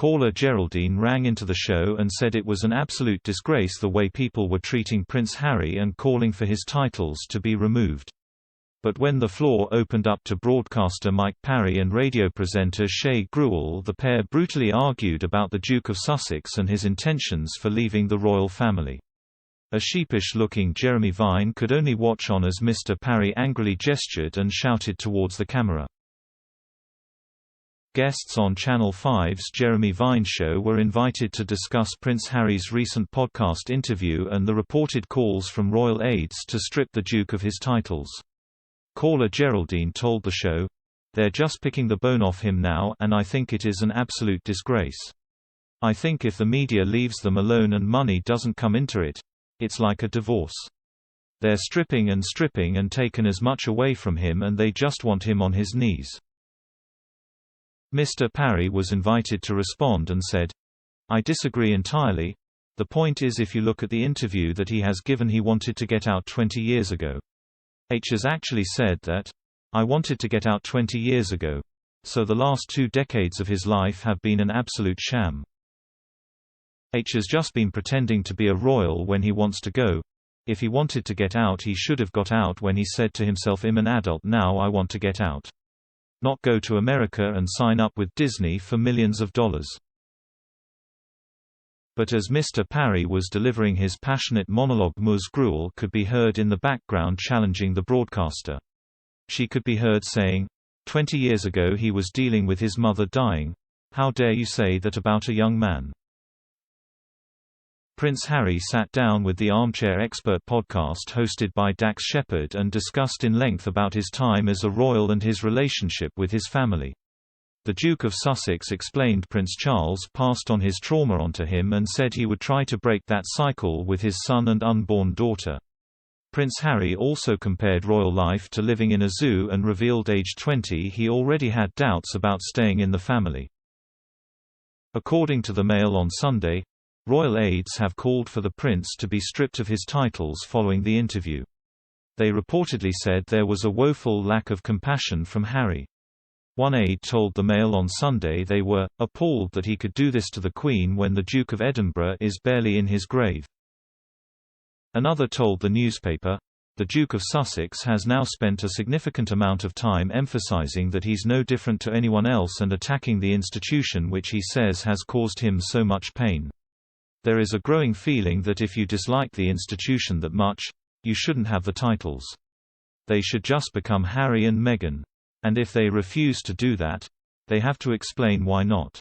Caller Geraldine rang into the show and said it was an absolute disgrace the way people were treating Prince Harry and calling for his titles to be removed. But when the floor opened up to broadcaster Mike Parry and radio presenter Shay Grewal, the pair brutally argued about the Duke of Sussex and his intentions for leaving the royal family. A sheepish-looking Jeremy Vine could only watch on as Mr Parry angrily gestured and shouted towards the camera. Guests on Channel 5's Jeremy Vine show were invited to discuss Prince Harry's recent podcast interview and the reported calls from royal aides to strip the Duke of his titles. Caller Geraldine told the show, "They're just picking the bone off him now, and I think it is an absolute disgrace. I think if the media leaves them alone and money doesn't come into it, it's like a divorce. They're stripping and taken as much away from him and they just want him on his knees." Mr Parry was invited to respond and said, "I disagree entirely. The point is, if you look at the interview that he has given, he wanted to get out 20 years ago. H has actually said that, 'I wanted to get out 20 years ago. So the last 2 decades of his life have been an absolute sham. H has just been pretending to be a royal when he wants to go. If he wanted to get out, he should have got out when he said to himself, I'm an adult now, I want to get out. Not go to America and sign up with Disney for millions of dollars.'" But as Mr Parry was delivering his passionate monologue, Ms Grewal could be heard in the background challenging the broadcaster. She could be heard saying, "20 years ago he was dealing with his mother dying. How dare you say that about a young man?" Prince Harry sat down with the Armchair Expert podcast hosted by Dax Shepard and discussed in length about his time as a royal and his relationship with his family. The Duke of Sussex explained Prince Charles passed on his trauma onto him and said he would try to break that cycle with his son and unborn daughter. Prince Harry also compared royal life to living in a zoo and revealed age 20 he already had doubts about staying in the family. According to the Mail on Sunday, royal aides have called for the prince to be stripped of his titles following the interview. They reportedly said there was a woeful lack of compassion from Harry. One aide told the Mail on Sunday they were appalled that he could do this to the Queen when the Duke of Edinburgh is barely in his grave. Another told the newspaper, "The Duke of Sussex has now spent a significant amount of time emphasizing that he's no different to anyone else and attacking the institution which he says has caused him so much pain. There is a growing feeling that if you dislike the institution that much, you shouldn't have the titles. They should just become Harry and Meghan. And if they refuse to do that, they have to explain why not."